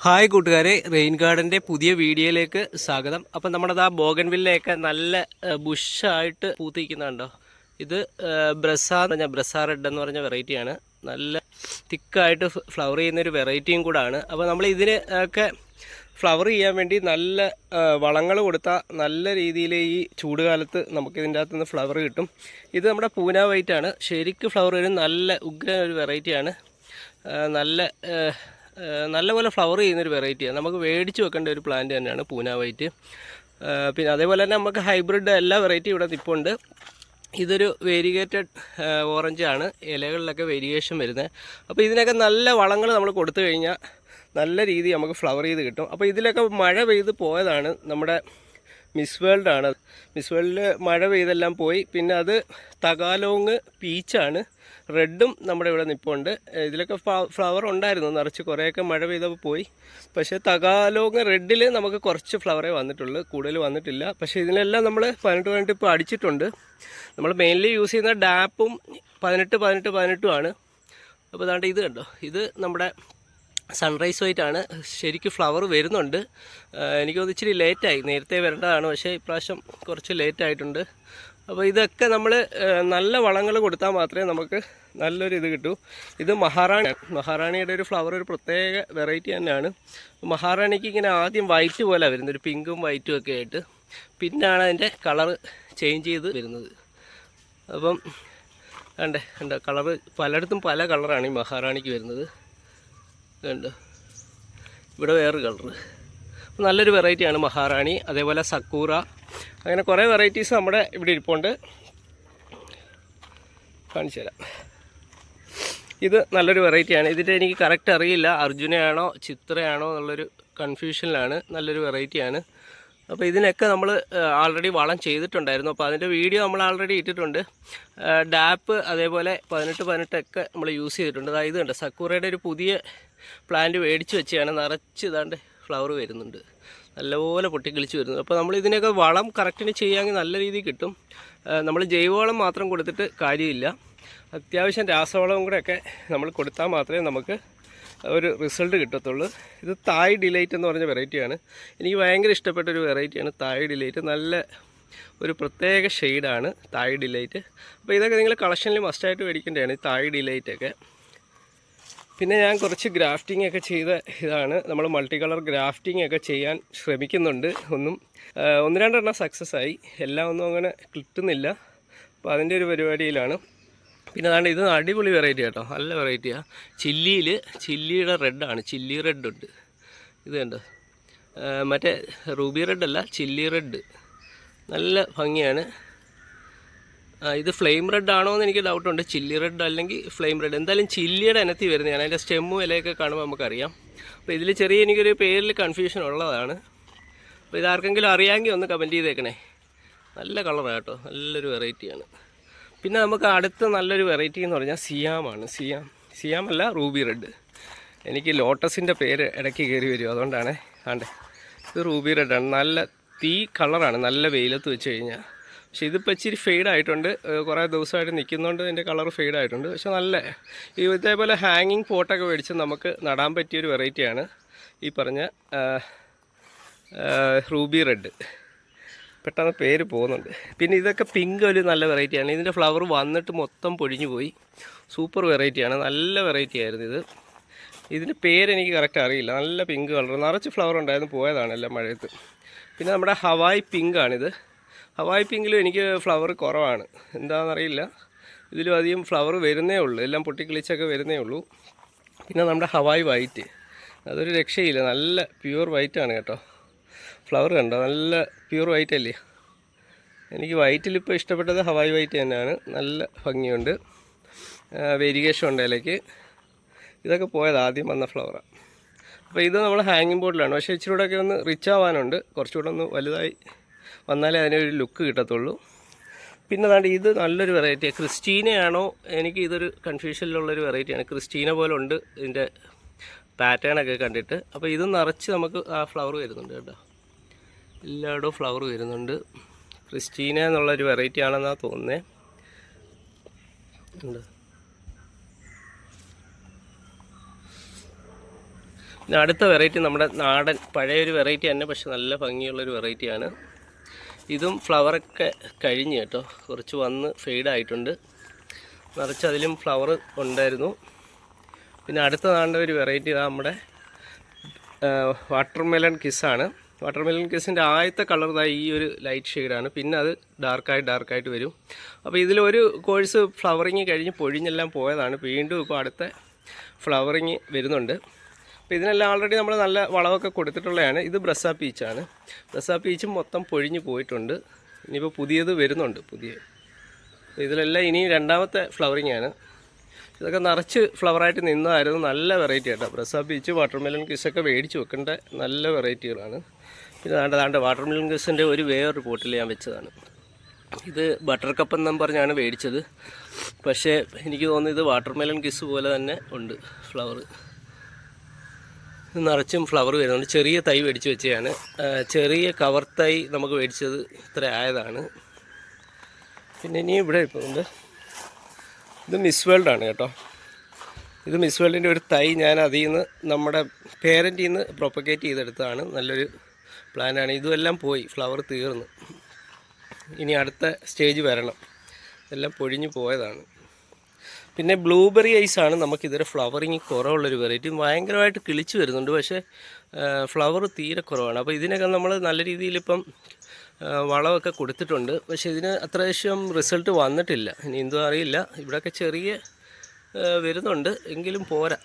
Hi കൂട്ടുകാരെ, rain ഗാർഡൻ്റെ പുതിയ വീഡിയോയിലേക്ക് സ്വാഗതം. അപ്പം നമ്മുടെ ബോഗൻവില്ലയൊക്കെ നല്ല ബുഷായിട്ട് പൂത്തിരിക്കുന്നുണ്ടോ. ഇത് ബ്രസ എന്ന് പറഞ്ഞാൽ ബ്രസ റെഡ് എന്ന് പറഞ്ഞ വെറൈറ്റിയാണ്. നല്ല തിക്കായിട്ട് ഫ്ലവർ ചെയ്യുന്നൊരു വെറൈറ്റിയും കൂടാണ്. അപ്പോൾ നമ്മൾ ഇതിന് ഒക്കെ ഫ്ലവർ ചെയ്യാൻ വേണ്ടി നല്ല വളങ്ങൾ കൊടുത്താൽ നല്ല രീതിയിൽ ഈ ചൂടുകാലത്ത് നമുക്കിതിൻ്റെ അകത്തുനിന്ന് ഫ്ലവർ കിട്ടും. ഇത് നമ്മുടെ പൂന വൈറ്റാണ്. ശരിക്കും ഫ്ലവർ വരും. നല്ല ഉഗ്ര ഒരു വെറൈറ്റിയാണ്. നല്ലപോലെ ഫ്ലവർ ചെയ്യുന്നൊരു വെറൈറ്റിയാണ്. നമുക്ക് മേടിച്ച് വെക്കേണ്ട ഒരു പ്ലാന്റ് തന്നെയാണ് പൂന വൈറ്റ്. പിന്നെ അതേപോലെ തന്നെ നമുക്ക് ഹൈബ്രിഡ് എല്ലാ വെറൈറ്റി ഇവിടെ നിൽപ്പുണ്ട്. ഇതൊരു വേരിഗേറ്റഡ് ഓറഞ്ചാണ്, ഇലകളിലൊക്കെ വേരിയേഷൻ വരുന്നത്. അപ്പോൾ ഇതിനൊക്കെ നല്ല വളങ്ങൾ നമ്മൾ കൊടുത്തു കഴിഞ്ഞാൽ നല്ല രീതിയിൽ നമുക്ക് ഫ്ലവർ ചെയ്ത് കിട്ടും. അപ്പോൾ ഇതിലൊക്കെ മഴ പെയ്ത് പോയതാണ്. നമ്മുടെ മിസ് വേൾഡാണ്. മിസ് വേൾഡിൽ മഴ പെയ്തെല്ലാം പോയി. പിന്നെ അത് തകാലോങ് പീച്ചാണ്, റെഡും നമ്മുടെ ഇവിടെ നിൽപ്പുണ്ട്. ഇതിലൊക്കെ ഫ്ലവർ ഉണ്ടായിരുന്നു നിറച്ച്, കുറേയൊക്കെ മഴ പെയ്തപ്പോൾ പോയി. പക്ഷേ തകാലോങ് റെഡിൽ നമുക്ക് കുറച്ച് ഫ്ലവറേ വന്നിട്ടുള്ളൂ, കൂടുതൽ വന്നിട്ടില്ല. പക്ഷേ ഇതിനെല്ലാം നമ്മൾ 18 ഇപ്പോൾ അടിച്ചിട്ടുണ്ട്. നമ്മൾ മെയിൻലി യൂസ് ചെയ്യുന്ന ഡാപ്പും 18 ആണ്. അപ്പോൾ അതാണ്ട് ഇത് കണ്ടോ, ഇത് നമ്മുടെ സൺറൈസ് വൈറ്റ് ആണ്. ശരിക്കും ഫ്ലവർ വരുന്നുണ്ട്. എനിക്ക് തോന്നുന്നു ഇച്ചിരി ലേറ്റായി, നേരത്തെ വരേണ്ടതാണ്, പക്ഷേ ഇപ്രാവശ്യം കുറച്ച് ലേറ്റായിട്ടുണ്ട്. അപ്പോൾ ഇതൊക്കെ നമ്മൾ നല്ല വളങ്ങൾ കൊടുത്താൽ മാത്രമേ നമുക്ക് നല്ലൊരു ഇത് കിട്ടൂ. ഇത് മഹാറാണിയുടെ ഒരു ഫ്ലവർ ഒരു പ്രത്യേക വെറൈറ്റി തന്നെയാണ്. മഹാറാണിക്ക് ഇങ്ങനെ ആദ്യം വൈറ്റ് പോലെ വരുന്നത്, ഒരു പിങ്കും വൈറ്റും ഒക്കെ ആയിട്ട്, പിന്നാണ് അതിൻ്റെ കളറ് ചേഞ്ച് ചെയ്ത് വരുന്നത്. അപ്പം കണ്ടോ കളറ് പലയിടത്തും പല കളറാണ് ഈ മഹാറാണിക്ക് വരുന്നത്. കണ്ടോ, ഇവിടെ വേറൊരു കളറ്. നല്ലൊരു വെറൈറ്റിയാണ് മഹാറാണി. അതേപോലെ സക്കൂറ, അങ്ങനെ കുറേ വെറൈറ്റീസ് നമ്മുടെ ഇവിടെ ഇരിപ്പുണ്ട്. കാണിച്ചു തരാം. ഇത് നല്ലൊരു വെറൈറ്റിയാണ്. ഇതിൻ്റെ എനിക്ക് കറക്റ്റ് അറിയില്ല, അർജുനയാണോ ചിത്രയാണോ എന്നുള്ളൊരു കൺഫ്യൂഷനിലാണ്. നല്ലൊരു വെറൈറ്റിയാണ്. അപ്പോൾ ഇതിനൊക്കെ നമ്മൾ ആൾറെഡി വളം ചെയ്തിട്ടുണ്ടായിരുന്നു. അപ്പോൾ അതിൻ്റെ വീഡിയോ നമ്മൾ ആൾറെഡി ഇട്ടിട്ടുണ്ട്. ഡാപ്പ് അതേപോലെ 18 ഒക്കെ നമ്മൾ യൂസ് ചെയ്തിട്ടുണ്ട്. അതായത് കണ്ടോ, സക്കൂറയുടെ ഒരു പുതിയ പ്ലാന്റ് മേടിച്ച് വെച്ചാണ്, നിറച്ച് ഇതാണ്ട് ഫ്ലവർ വരുന്നുണ്ട്, നല്ലപോലെ പൊട്ടിക്കിളിച്ച് വരുന്നത്. അപ്പോൾ നമ്മൾ ഇതിനൊക്കെ വളം കറക്റ്റിന് ചെയ്യാമെങ്കിൽ നല്ല രീതിയിൽ കിട്ടും. നമ്മൾ ജൈവവളം മാത്രം കൊടുത്തിട്ട് കാര്യമില്ല, അത്യാവശ്യം രാസവളവും കൂടെയൊക്കെ നമ്മൾ കൊടുത്താൽ മാത്രമേ നമുക്ക് ഒരു റിസൾട്ട് കിട്ടത്തുള്ളൂ. ഇത് തായ് ഡിലൈറ്റ് എന്ന് പറഞ്ഞ വെറൈറ്റിയാണ്. എനിക്ക് ഭയങ്കര ഇഷ്ടപ്പെട്ടൊരു വെറൈറ്റിയാണ് തായ് ഡിലൈറ്റ്. നല്ല ഒരു പ്രത്യേക ഷെയ്ഡാണ് തായ് ഡിലൈറ്റ്. അപ്പോൾ ഇതൊക്കെ നിങ്ങൾ കളക്ഷനിൽ മസ്റ്റായിട്ട് മേടിക്കേണ്ടതാണ്, ഈ തായ് ഡിലൈറ്റൊക്കെ. പിന്നെ ഞാൻ കുറച്ച് ഗ്രാഫ്റ്റിംഗ് ഒക്കെ ചെയ്ത ഇതാണ്. നമ്മൾ മൾട്ടി കളർ ഗ്രാഫ്റ്റിംഗ് ഒക്കെ ചെയ്യാൻ ശ്രമിക്കുന്നുണ്ട്. ഒന്ന് രണ്ടെണ്ണം സക്സസ് ആയി, എല്ലാം ഒന്നും അങ്ങനെ കിട്ടുന്നില്ല. അപ്പോൾ അതിൻ്റെ ഒരു പരിപാടിയിലാണ്. പിന്നെ അതാണ്ട് ഇത് അടിപൊളി വെറൈറ്റി കേട്ടോ, നല്ല വെറൈറ്റിയാണ്. ചില്ലിയുടെ റെഡാണ്, ചില്ലി റെഡ് ഉണ്ട്. ഇത് കണ്ടോ, മറ്റേ റൂബി റെഡല്ല, ചില്ലി റെഡ്. നല്ല ഭംഗിയാണ്. ഇത് ഫ്ലെയിം റെഡ് ആണോ എന്ന് എനിക്ക് ഡൗട്ടുണ്ട്. ചില്ലി റെഡ് അല്ലെങ്കിൽ ഫ്ലെയിം റെഡ്, എന്തായാലും ചില്ലിയുടെ ഇനത്തിൽ വരുന്നതാണ്. അതിൻ്റെ സ്റ്റെമ്മും ഇലയൊക്കെ കാണുമ്പോൾ നമുക്കറിയാം. അപ്പോൾ ഇതിൽ ചെറിയ എനിക്കൊരു പേരിൽ കൺഫ്യൂഷൻ ഉള്ളതാണ്. അപ്പോൾ ഇതാർക്കെങ്കിലും അറിയാമെങ്കിൽ ഒന്ന് കമൻറ്റ് ചെയ്തേക്കണേ. നല്ല കളറാണ് കേട്ടോ, നല്ലൊരു വെറൈറ്റിയാണ്. പിന്നെ നമുക്ക് അടുത്ത നല്ലൊരു വെറൈറ്റി എന്ന് പറഞ്ഞാൽ സിയാമാണ്. സിയാമല്ല, റൂബി റെഡ്. എനിക്ക് ലോട്ടസിൻ്റെ പേര് ഇടയ്ക്ക് കയറി വരും, അതുകൊണ്ടാണ്. ഇത് റൂബി റെഡാണ്. നല്ല തീ കളറാണ്, നല്ല വെയിലത്ത് വെച്ച് കഴിഞ്ഞാൽ. പക്ഷേ ഇതിപ്പോൾ ഇച്ചിരി ഫെയ്ഡായിട്ടുണ്ട്, കുറേ ദിവസമായിട്ട് നിൽക്കുന്നതുകൊണ്ട് ഇതിൻ്റെ കളർ ഫെയ്ഡായിട്ടുണ്ട്. പക്ഷെ നല്ല ഇതേപോലെ ഹാങ്ങിങ് പോട്ടൊക്കെ മേടിച്ച് നമുക്ക് നടാൻ പറ്റിയൊരു വെറൈറ്റിയാണ് ഈ പറഞ്ഞ റൂബി റെഡ്. പെട്ടെന്ന് പേര് പോകുന്നുണ്ട്. പിന്നെ ഇതൊക്കെ പിങ്ക് ഒരു നല്ല വെറൈറ്റിയാണ്. ഇതിൻ്റെ ഫ്ലവർ വന്നിട്ട് മൊത്തം പൊഴിഞ്ഞു പോയി. സൂപ്പർ വെറൈറ്റിയാണ്, നല്ല വെറൈറ്റി ആയിരുന്നു ഇത്. ഇതിൻ്റെ പേരെനിക്ക് കറക്റ്റ് അറിയില്ല. നല്ല പിങ്ക് കളർ, നിറച്ച് ഫ്ലവർ ഉണ്ടായിരുന്നു, പോയതാണ് എല്ലാം മഴയത്ത്. പിന്നെ നമ്മുടെ ഹവായ് പിങ്കാണിത്. ഹവായ് പിങ്കിലും എനിക്ക് ഫ്ലവർ കുറവാണ്, എന്താണെന്നറിയില്ല. ഇതിലും അധികം ഫ്ലവർ വരുന്നേ ഉള്ളൂ, എല്ലാം പൊട്ടിക്കിളിച്ചൊക്കെ വരുന്നേ ഉള്ളൂ. പിന്നെ നമ്മുടെ ഹവായ് വൈറ്റ്, അതൊരു രക്ഷയില്ല, നല്ല പ്യൂർ വൈറ്റാണ് കേട്ടോ. ഫ്ലവർ കണ്ടോ, നല്ല പ്യൂർ വൈറ്റ് അല്ലേ. എനിക്ക് വൈറ്റിലിപ്പോൾ ഇഷ്ടപ്പെട്ടത് ഹവായ് വൈറ്റ് തന്നെയാണ്. നല്ല ഭംഗിയുണ്ട്, വേരിയേഷൻ ഉണ്ട് ഇലയ്ക്ക്. ഇതൊക്കെ പോയത് ആദ്യം വന്ന ഫ്ലവറാണ്. അപ്പോൾ ഇത് നമ്മൾ ഹാങ്ങിങ് ബോർഡിലാണ്. പക്ഷേ ഇച്ചിരി കൂടെയൊക്കെ ഒന്ന് റിച്ച് ആവാനുണ്ട്, കുറച്ചുകൂടെ ഒന്ന് വലുതായി വന്നാലേ അതിനൊരു ലുക്ക് കിട്ടത്തുള്ളൂ. പിന്നെ അതാണ്ട് ഇത് നല്ലൊരു വെറൈറ്റിയാണ്. ക്രിസ്റ്റീനയാണോ, എനിക്ക് ഇതൊരു കൺഫ്യൂഷനിലുള്ളൊരു വെറൈറ്റിയാണ്. ക്രിസ്റ്റീന പോലെ ഉണ്ട് ഇതിൻ്റെ പാറ്റേണൊക്കെ കണ്ടിട്ട്. അപ്പോൾ ഇത് നിറച്ച് നമുക്ക് ആ ഫ്ലവർ വരുന്നുണ്ട് കേട്ടോ, എല്ലായിടവും ഫ്ലവർ വരുന്നുണ്ട്. ക്രിസ്റ്റീന എന്നുള്ളൊരു വെറൈറ്റി ആണെന്നാണ് തോന്നുന്നത്. പിന്നെ അടുത്ത വെറൈറ്റി നമ്മുടെ നാടൻ പഴയൊരു വെറൈറ്റി തന്നെ, പക്ഷെ നല്ല ഭംഗിയുള്ളൊരു വെറൈറ്റിയാണ്. ഇതും ഫ്ലവറൊക്കെ കഴിഞ്ഞ് കേട്ടോ, കുറച്ച് വന്ന് ഫെയ്ഡായിട്ടുണ്ട്. നിറച്ച് അതിലും ഫ്ലവർ ഉണ്ടായിരുന്നു. പിന്നെ അടുത്ത നാണ്ട ഒരു വെറൈറ്റി നമ്മുടെ വാട്ടർമെലൺ കിസ്സാണ്. വാട്ടർമെലൺ കിസ്സിൻ്റെ ആദ്യത്തെ കളർ ഈ ഒരു ലൈറ്റ് ഷെയ്ഡാണ്. പിന്നെ അത് ഡാർക്കായിട്ട് വരും. അപ്പോൾ ഇതിലൊരു കോഴ്സ് ഫ്ലവറിങ് കഴിഞ്ഞ് പൊഴിഞ്ഞെല്ലാം പോയതാണ്. വീണ്ടും ഇപ്പോൾ അടുത്ത ഫ്ലവറിങ് വരുന്നുണ്ട്. അപ്പോൾ ഇതിനെല്ലാം ആൾറെഡി നമ്മൾ നല്ല വളമൊക്കെ കൊടുത്തിട്ടുള്ളതാണ്. ഇത് ബ്രസ്സ പീച്ചാണ്. ബ്രസ്സ പീച്ചും മൊത്തം പൊഴിഞ്ഞ് പോയിട്ടുണ്ട്. ഇനിയിപ്പോൾ പുതിയത് വരുന്നുണ്ട്. ഇതിലെല്ലാം ഇനി രണ്ടാമത്തെ ഫ്ലവറിങ് ആണ്. ഇതൊക്കെ നിറച്ച് ഫ്ലവറായിട്ട് നിന്നതായിരുന്നു. നല്ല വെറൈറ്റി ആയിട്ടോ. ബ്രസ്സ പീച്ച്, വാട്ടർമെലൺ കിസ്സൊക്കെ മേടിച്ച് വെക്കേണ്ട നല്ല വെറൈറ്റികളാണ്. പിന്നെ താണ്ട വാട്ടർമെലൺ കിസ്സിൻ്റെ വേറൊരു പോട്ടിൽ ഞാൻ വെച്ചതാണ്. ഇത് ബട്ടർ കപ്പ് എന്നും പറഞ്ഞാണ് മേടിച്ചത്. പക്ഷേ എനിക്ക് തോന്നുന്നു ഇത് വാട്ടർമെലൺ കിസ് പോലെ തന്നെ ഉണ്ട് ഫ്ലവർ. നിറച്ചും ഫ്ലവർ വരുന്നുണ്ട്. ചെറിയ തൈ മേടിച്ച് വെച്ചതാണ്. ചെറിയ കവർ തൈ നമുക്ക് മേടിച്ചത് ഇത്ര ആയതാണ്. പിന്നെ ഇനി ഇവിടെ ഇപ്പോൾ ഉണ്ട്. ഇത് മിസ് വേൾഡാണ് കേട്ടോ. ഇത് മിസ് വേൾഡിൻ്റെ ഒരു തൈ ഞാൻ അതിൽ നിന്ന് നമ്മുടെ പേരൻറ്റിൽ നിന്ന് പ്രൊപ്പഗേറ്റ് ചെയ്തെടുത്തതാണ്. നല്ലൊരു പ്ലാനാണ്. ഇതുമെല്ലാം പോയി, ഫ്ലവർ തീർന്നു. ഇനി അടുത്ത സ്റ്റേജ് വരണം. എല്ലാം പൊഴിഞ്ഞു പോയതാണ്. പിന്നെ ബ്ലൂബെറി ഐസാണ് നമുക്കിതൊരു ഫ്ലവറിങ് കുറവുള്ളൊരു വെറൈറ്റി. ഭയങ്കരമായിട്ട് കിളിച്ച് വരുന്നുണ്ട്, പക്ഷേ ഫ്ലവർ തീരെ കുറവാണ്. അപ്പോൾ ഇതിനൊക്കെ നമ്മൾ നല്ല രീതിയിലിപ്പം വളമൊക്കെ കൊടുത്തിട്ടുണ്ട്. പക്ഷേ ഇതിന് അത്യാവശ്യം റിസൾട്ട് വന്നിട്ടില്ല. ഇനി എന്തോ അറിയില്ല. ഇവിടെയൊക്കെ ചെറിയ വരുന്നുണ്ട്, എങ്കിലും പോരാ.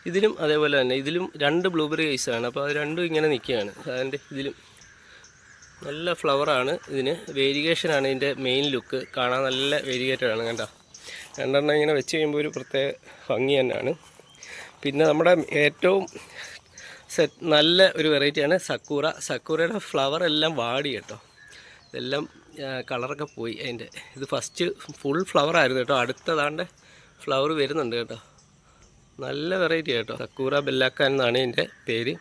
ഇതിലും അതേപോലെ തന്നെ ഇതിലും 2 ബ്ലൂബെറി ഐസാണ്. അപ്പോൾ അത് രണ്ടും ഇങ്ങനെ നിൽക്കുകയാണ്. അതിൻ്റെ ഇതിലും നല്ല ഫ്ലവറാണ്. ഇതിന് വേരിഗേഷനാണ് ഇതിൻ്റെ മെയിൻ ലുക്ക്. കാണാൻ നല്ല വേരിഗേറ്റഡാണ്. കണ്ടോ, 2 എണ്ണം ഇങ്ങനെ വെച്ച് കഴിയുമ്പോൾ ഒരു പ്രത്യേക ഭംഗി തന്നെയാണ്. പിന്നെ നമ്മുടെ ഏറ്റവും നല്ല ഒരു വെറൈറ്റിയാണ് സക്കൂറ. സക്കൂറയുടെ ഫ്ലവർ എല്ലാം വാടി കേട്ടോ. ഇതെല്ലാം കളറൊക്കെ പോയി അതിൻ്റെ. ഇത് ഫസ്റ്റ് ഫുൾ ഫ്ലവർ ആയിരുന്നു കേട്ടോ. അടുത്തതാണ്ട് ഫ്ലവർ വരുന്നുണ്ട് കേട്ടോ. നല്ല വെറൈറ്റി കേട്ടോ. സക്കൂറ ബെല്ലാക്കാൻ എന്നാണ് ഇതിൻ്റെ പേര്.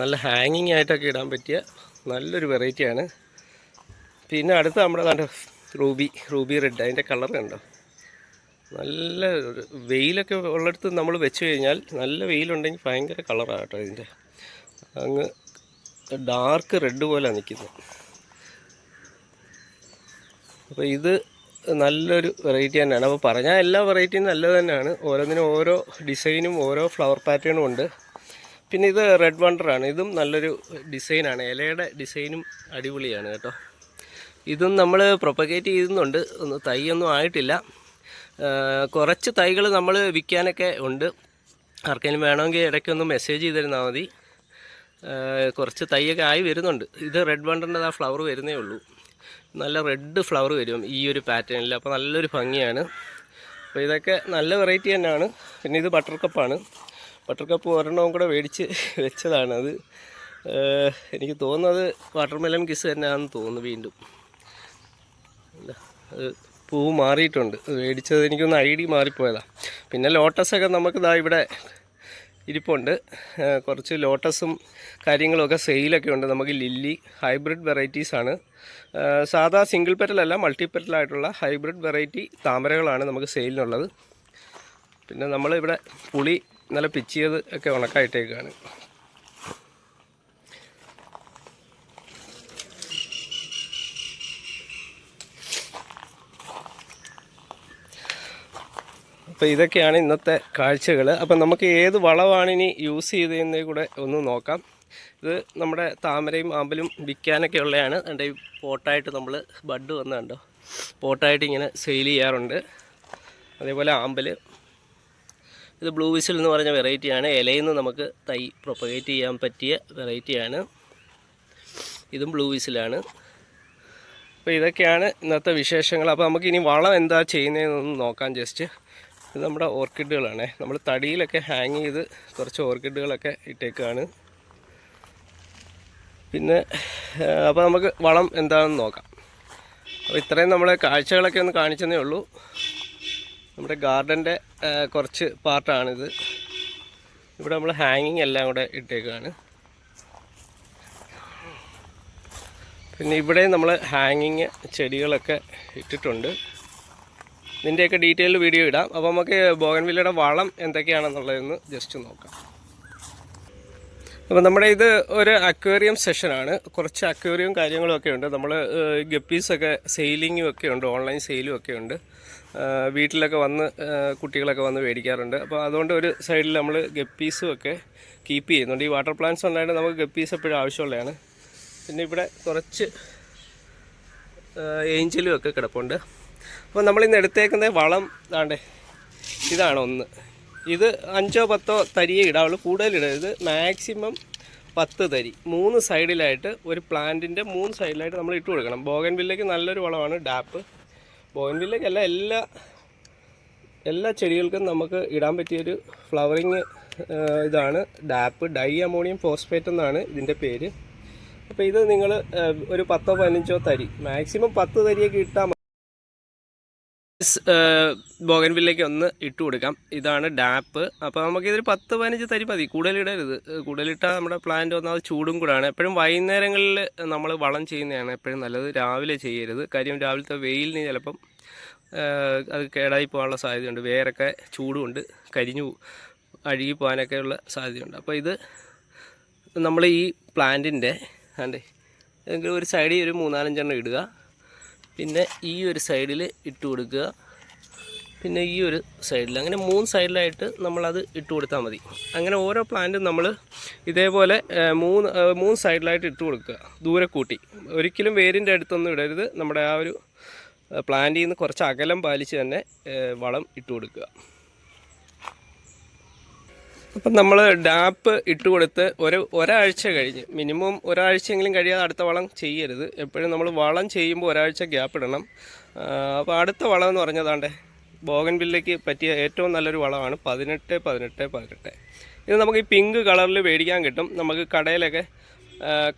നല്ല ഹാങ്ങിങ് ആയിട്ടൊക്കെ ഇടാൻ പറ്റിയ നല്ലൊരു വെറൈറ്റിയാണ്. പിന്നെ അടുത്ത നമ്മുടെ റൂബി റെഡ്. അതിൻ്റെ കളർ കണ്ടോ. നല്ല വെയിലൊക്കെ ഉള്ളിടത്ത് നമ്മൾ വെച്ച് കഴിഞ്ഞാൽ, നല്ല വെയിലുണ്ടെങ്കിൽ ഭയങ്കര കളറാണ് കേട്ടോ. ഇതിൻ്റെ അങ്ങ് ഡാർക്ക് റെഡ് പോലെ നിൽക്കുന്നത്. അപ്പോൾ ഇത് നല്ലൊരു വെറൈറ്റി തന്നെയാണ്. അപ്പോൾ പറഞ്ഞാൽ എല്ലാ വെറൈറ്റിയും നല്ലത് തന്നെയാണ്. ഓരോന്നിനും ഓരോ ഡിസൈനും ഓരോ ഫ്ലവർ പാറ്റേണും ഉണ്ട്. പിന്നെ ഇത് റെഡ് വണ്ടറാണ്. ഇതും നല്ലൊരു ഡിസൈനാണ്. ഇലയുടെ ഡിസൈനും അടിപൊളിയാണ് കേട്ടോ. ഇതും നമ്മൾ പ്രൊപ്പഗേറ്റ് ചെയ്യുന്നുണ്ട്. തൈയൊന്നും ആയിട്ടില്ല. കുറച്ച് തൈകൾ നമ്മൾ വിൽക്കാനൊക്കെ ഉണ്ട്. ആർക്കെങ്കിലും വേണമെങ്കിൽ ഇടയ്ക്കൊന്ന് മെസ്സേജ് ചെയ്തിരുന്നാൽ മതി. കുറച്ച് തൈയൊക്കെ ആയി വരുന്നുണ്ട്. ഇത് റെഡ് വണ്ടറിൻ്റെ ആ ഫ്ലവർ വരുന്നേ ഉള്ളൂ. നല്ല റെഡ് ഫ്ലവർ വരും ഈ ഒരു പാറ്റേണിൽ. അപ്പോൾ നല്ലൊരു ഭംഗിയാണ്. അപ്പോൾ ഇതൊക്കെ നല്ല വെറൈറ്റി തന്നെയാണ്. പിന്നെ ഇത് ബട്ടർ കപ്പാണ്. ബട്ടർ കപ്പ് ഒരെണ്ണവും കൂടെ മേടിച്ച് വെച്ചതാണ്. അത് എനിക്ക് തോന്നുന്നത് വാട്ടർമെലൺ കിസ് തന്നെയാണെന്ന് തോന്നുന്നു. വീണ്ടും അത് പൂവ് മാറിയിട്ടുണ്ട്. മേടിച്ചത് എനിക്കൊന്ന് ID മാറിപ്പോയതാണ്. പിന്നെ ലോട്ടസൊക്കെ നമുക്ക് ഇവിടെ ഇരിപ്പുണ്ട്. കുറച്ച് ലോട്ടസും കാര്യങ്ങളുമൊക്കെ സെയിലൊക്കെ ഉണ്ട്. നമുക്ക് ലില്ലി ഹൈബ്രിഡ് വെറൈറ്റീസാണ്. സാധാ സിംഗിൾ പെറ്റലല്ല, മൾട്ടി പെറ്റലായിട്ടുള്ള ഹൈബ്രിഡ് വെറൈറ്റി താമരകളാണ് നമുക്ക് സെയിലിനുള്ളത്. പിന്നെ നമ്മളിവിടെ പുളി നല്ല പിച്ചിയത് ഒക്കെ ഉണക്കായിട്ടേക്കാണ്. അപ്പോൾ ഇതൊക്കെയാണ് ഇന്നത്തെ കാഴ്ചകൾ. അപ്പം നമുക്ക് ഏത് വളമാണ് ഇനി യൂസ് ചെയ്തതെന്നേ കൂടെ ഒന്ന് നോക്കാം. ഇത് നമ്മുടെ താമരയും ആമ്പലും വിൽക്കാനൊക്കെ ഉള്ളതാണ്. എൻ്റെ ഈ പോട്ടായിട്ട് നമ്മൾ ബഡ് വന്ന് കണ്ടോ, പോട്ടായിട്ട് ഇങ്ങനെ സെയിൽ ചെയ്യാറുണ്ട്. അതേപോലെ ആമ്പൽ, ഇത് ബ്ലൂ വിസിൽ എന്ന് പറഞ്ഞ വെറൈറ്റിയാണ്. ഇലയിൽ നിന്ന് നമുക്ക് തൈ പ്രൊപ്പഗേറ്റ് ചെയ്യാൻ പറ്റിയ വെറൈറ്റിയാണ്. ഇതും ബ്ലൂ വിസിലാണ്. അപ്പോൾ ഇതൊക്കെയാണ് ഇന്നത്തെ വിശേഷങ്ങൾ. അപ്പോൾ നമുക്കിനി വളം എന്താ ചെയ്യുന്നതെന്നൊന്ന് നോക്കാം. ജസ്റ്റ് ഇത് നമ്മുടെ ഓർക്കിഡുകളാണ്. നമ്മൾ തടിയിലൊക്കെ ഹാങ് ചെയ്ത് കുറച്ച് ഓർക്കിഡുകളൊക്കെ ഇട്ടേക്കാണ്. പിന്നെ അപ്പോൾ നമുക്ക് വളം എന്താണെന്ന് നോക്കാം. അപ്പോൾ ഇത്രയും നമ്മളെ കാഴ്ചകളൊക്കെ ഒന്ന് കാണിച്ചതേ ഉള്ളൂ. നമ്മുടെ ഗാർഡൻ്റെ കുറച്ച് പാർട്ടാണിത്. ഇവിടെ നമ്മൾ ഹാങ്ങിങ് എല്ലാം കൂടെ ഇട്ടേക്കാണ്. പിന്നെ ഇവിടെ നമ്മൾ ഹാങ്ങിങ് ചെടികളൊക്കെ ഇട്ടിട്ടുണ്ട്. ഇതിൻ്റെയൊക്കെ ഡീറ്റെയിൽ വീഡിയോ ഇടാം. അപ്പോൾ നമുക്ക് ബോഗൺവില്ലയുടെ വളം എന്തൊക്കെയാണെന്നുള്ളതെന്ന് ജസ്റ്റ് നോക്കാം. അപ്പോൾ നമ്മുടെ ഇത് ഒരു അക്വേറിയം സെഷനാണ്. കുറച്ച് അക്വേറിയം കാര്യങ്ങളും ഒക്കെ ഉണ്ട്. നമ്മൾ ഗപ്പീസൊക്കെ സെയിലിങ്ങും ഒക്കെ ഉണ്ട്, ഓൺലൈൻ സെയിലും ഒക്കെ ഉണ്ട്. വീട്ടിലൊക്കെ വന്ന് കുട്ടികളൊക്കെ വന്ന് മേടിക്കാറുണ്ട്. അപ്പോൾ അതുകൊണ്ട് ഒരു സൈഡിൽ നമ്മൾ ഗപ്പീസും ഒക്കെ കീപ്പ് ചെയ്യുന്നുണ്ട്. ഈ വാട്ടർ പ്ലാന്റ്സ് ഉണ്ടായിട്ട് നമുക്ക് ഗപ്പീസ് എപ്പോഴും ആവശ്യമുള്ളതാണ്. പിന്നെ ഇവിടെ കുറച്ച് ഏഞ്ചലും ഒക്കെ കിടപ്പുണ്ട്. അപ്പോൾ നമ്മളിന്ന് എടുത്തേക്കുന്നത് വളം താണ്ടേ ഇതാണ് ഒന്ന്. ഇത് 5-10 തരിയെ ഇടാവുള്ളൂ, കൂടുതലിടരുത്. മാക്സിമം 10 തരി 3 സൈഡിലായിട്ട്, ഒരു പ്ലാന്റിൻ്റെ 3 സൈഡിലായിട്ട് നമ്മൾ ഇട്ട് കൊടുക്കണം. ബോഗൻവില്ലയ്ക്ക് നല്ലൊരു വളമാണ് ഡാപ്പ്. ബോഗൻവില്ലയ്ക്കല്ല, എല്ലാ ചെടികൾക്കും നമുക്ക് ഇടാൻ പറ്റിയൊരു ഫ്ലവറിങ് ഇതാണ് ഡാപ്പ്. ഡൈ അമോണിയം ഫോസ്ഫേറ്റ് എന്നാണ് ഇതിൻ്റെ പേര്. അപ്പോൾ ഇത് നിങ്ങൾ ഒരു 10-15 തരി, മാക്സിമം 10 തരിയൊക്കെ ഇട്ടാൽ ബോഗൻവില്ലയ്ക്ക് ഒന്ന് ഇട്ട് കൊടുക്കാം. ഇതാണ് ഡാപ്പ്. അപ്പോൾ നമുക്കിതൊരു 10-15 തരി മതി, കൂടുതലിടരുത്. കൂടുതലിട്ടാൽ നമ്മുടെ പ്ലാന്റ് ഒന്നാമത് ചൂടും കൂടാണ്. എപ്പോഴും വൈകുന്നേരങ്ങളിൽ നമ്മൾ വളം ചെയ്യുന്നതാണ് എപ്പോഴും നല്ലത്, രാവിലെ ചെയ്യരുത്. കാര്യം രാവിലത്തെ വെയിലിന് ചിലപ്പം അത് കേടായി പോകാനുള്ള സാധ്യതയുണ്ട്. വേരൊക്കെ ചൂടുകൊണ്ട് കരിഞ്ഞു അഴുകി പോകാനൊക്കെ ഉള്ള സാധ്യതയുണ്ട്. അപ്പോൾ ഇത് നമ്മൾ ഈ പ്ലാന്റിൻ്റെ ഒരു സൈഡിൽ ഒരു 3-4 എണ്ണം ഇടുക. പിന്നെ ഈ ഒരു സൈഡിൽ ഇട്ട് കൊടുക്കുക. പിന്നെ ഈ ഒരു സൈഡിൽ, അങ്ങനെ 3 സൈഡിലായിട്ട് നമ്മളത് ഇട്ട് കൊടുത്താൽ മതി. അങ്ങനെ ഓരോ പ്ലാന്റും നമ്മൾ ഇതേപോലെ 3 സൈഡിലായിട്ട് ഇട്ട് കൊടുക്കുക, ദൂരെ കൂട്ടി. ഒരിക്കലും വേരിൻ്റെ അടുത്തൊന്നും ഇടരുത്. നമ്മുടെ ആ ഒരു പ്ലാന്റിൽ നിന്ന് കുറച്ച് അകലം പാലിച്ച് തന്നെ വളം ഇട്ട് കൊടുക്കുക. അപ്പം നമ്മൾ ഡാപ്പ് ഇട്ട് കൊടുത്ത് ഒരാഴ്ച കഴിഞ്ഞ്, മിനിമം ഒരാഴ്ചയെങ്കിലും കഴിയാതെ അടുത്ത വളം ചെയ്യരുത്. എപ്പോഴും നമ്മൾ വളം ചെയ്യുമ്പോൾ ഒരാഴ്ച ഗ്യാപ്പ് ഇടണം. അപ്പോൾ അടുത്ത വളം എന്ന് പറഞ്ഞതാണ്ടേ ബോഗൻവില്ലയ്ക്ക് പറ്റിയ ഏറ്റവും നല്ലൊരു വളമാണ് 18-18-18. ഇത് നമുക്ക് ഈ പിങ്ക് കളറിൽ മേടിക്കാൻ കിട്ടും. നമുക്ക് കടയിലൊക്കെ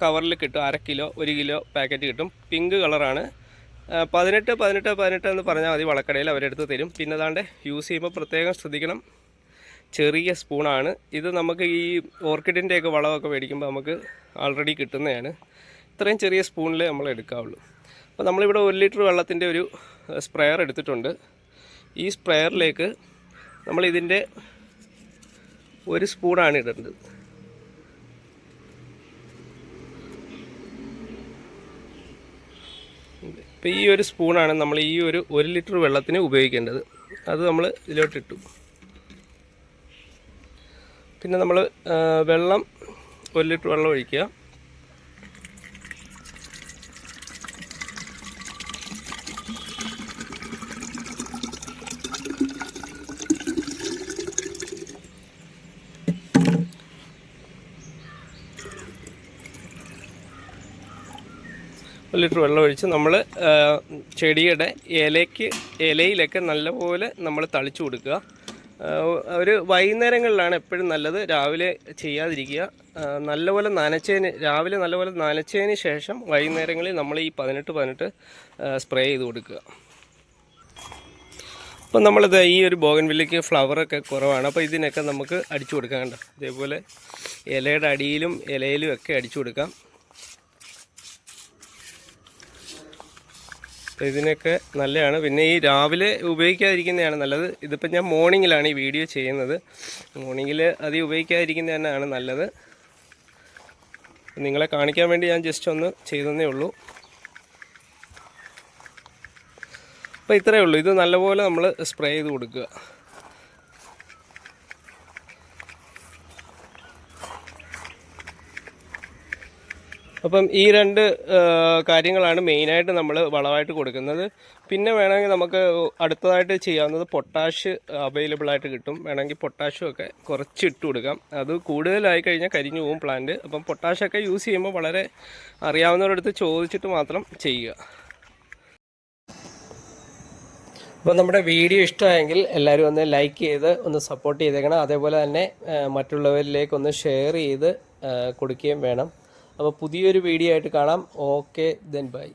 കവറിൽ കിട്ടും. 1/2 കിലോ 1 കിലോ പാക്കറ്റ് കിട്ടും. പിങ്ക് കളറാണ്. 18-18-18 എന്ന് പറഞ്ഞാൽ മതി, വളക്കടയിൽ അവരെടുത്ത് തരും. പിന്നെ അതാണ്ട് യൂസ് ചെയ്യുമ്പോൾ പ്രത്യേകം ശ്രദ്ധിക്കണം, ചെറിയ സ്പൂണാണ് ഇത്. നമുക്ക് ഈ ഓർക്കിഡിൻ്റെയൊക്കെ വളമൊക്കെ മേടിക്കുമ്പോൾ നമുക്ക് ആൾറെഡി കിട്ടുന്നതാണ്. ഇത്രയും ചെറിയ സ്പൂണിൽ നമ്മൾ എടുക്കാവുള്ളൂ. അപ്പോൾ നമ്മളിവിടെ 1 ലിറ്റർ വെള്ളത്തിൻ്റെ ഒരു സ്പ്രെയർ എടുത്തിട്ടുണ്ട്. ഈ സ്പ്രെയറിലേക്ക് നമ്മൾ ഇതിൻ്റെ 1 സ്പൂണാണ് ഇടേണ്ടത്. ഇപ്പോൾ ഈ 1 സ്പൂണാണ് നമ്മൾ ഈ 1 ലിറ്റർ വെള്ളത്തിന് ഉപയോഗിക്കേണ്ടത്. അത് നമ്മൾ ഇതിലോട്ടിട്ടു. പിന്നെ നമ്മൾ വെള്ളം 1 ലിറ്റർ വെള്ളം ഒഴിക്കുക. ലിറ്റർ വെള്ളം ഒഴിച്ച് നമ്മൾ ചെടിയുടെ ഇലയിലൊക്കെ നല്ലപോലെ നമ്മൾ തളിച്ചു കൊടുക്കുക. ഒരു വൈകുന്നേരങ്ങളിലാണ് എപ്പോഴും നല്ലത്, രാവിലെ ചെയ്യാതിരിക്കുക. രാവിലെ നല്ലപോലെ നനച്ചതിന് ശേഷം വൈകുന്നേരങ്ങളിൽ നമ്മൾ ഈ 18-18 സ്പ്രേ ചെയ്ത് കൊടുക്കുക. അപ്പം നമ്മളിത് ഈ ഒരു ബോഗൻവില്ലയ്ക്ക് ഫ്ലവറൊക്കെ കുറവാണ്. അപ്പോൾ ഇതിനൊക്കെ നമുക്ക് അടിച്ചു കൊടുക്കാം. കണ്ടോ, ഇതേപോലെ ഇലയുടെ അടിയിലും ഇലയിലും ഒക്കെ അടിച്ചു കൊടുക്കാം. അപ്പോൾ ഇതിനൊക്കെ നല്ലതാണ്. പിന്നെ ഈ രാവിലെ ഉപയോഗിക്കാതിരിക്കുന്നതാണ് നല്ലത്. ഇതിപ്പോൾ ഞാൻ മോർണിംഗിലാണ് ഈ വീഡിയോ ചെയ്യുന്നത്. മോർണിംഗിൽ അത് ഉപയോഗിക്കാതിരിക്കുന്നത് തന്നെയാണ് നല്ലത്. നിങ്ങളെ കാണിക്കാൻ വേണ്ടി ഞാൻ ജസ്റ്റ് ഒന്ന് ചെയ്തതേ ഉള്ളൂ. അപ്പോൾ ഇത്രയേ ഉള്ളൂ. ഇത് നല്ലപോലെ നമ്മൾ സ്പ്രേ ചെയ്ത് കൊടുക്കുക. അപ്പം ഈ 2 കാര്യങ്ങളാണ് മെയിനായിട്ട് നമ്മൾ വളമായിട്ട് കൊടുക്കുന്നത്. പിന്നെ വേണമെങ്കിൽ നമുക്ക് അടുത്തതായിട്ട് ചെയ്യാവുന്നത് പൊട്ടാഷ് അവൈലബിൾ ആയിട്ട് കിട്ടും. വേണമെങ്കിൽ പൊട്ടാഷും ഒക്കെ കുറച്ച് ഇട്ട് കൊടുക്കാം. അത് കൂടുതലായി കഴിഞ്ഞാൽ കരിഞ്ഞു പോകും പ്ലാന്റ്. അപ്പം പൊട്ടാഷൊക്കെ യൂസ് ചെയ്യുമ്പോൾ വളരെ അറിയാവുന്നവരടുത്ത് ചോദിച്ചിട്ട് മാത്രം ചെയ്യുക. അപ്പോൾ നമ്മുടെ വീഡിയോ ഇഷ്ടമായെങ്കിൽ എല്ലാവരും ഒന്ന് ലൈക്ക് ചെയ്ത് ഒന്ന് സപ്പോർട്ട് ചെയ്തേക്കണം. അതേപോലെ തന്നെ മറ്റുള്ളവരിലേക്കൊന്ന് ഷെയർ ചെയ്ത് കൊടുക്കുകയും വേണം. അപ്പോൾ പുതിയൊരു വീഡിയോ ആയിട്ട് കാണാം. Okay, then bye.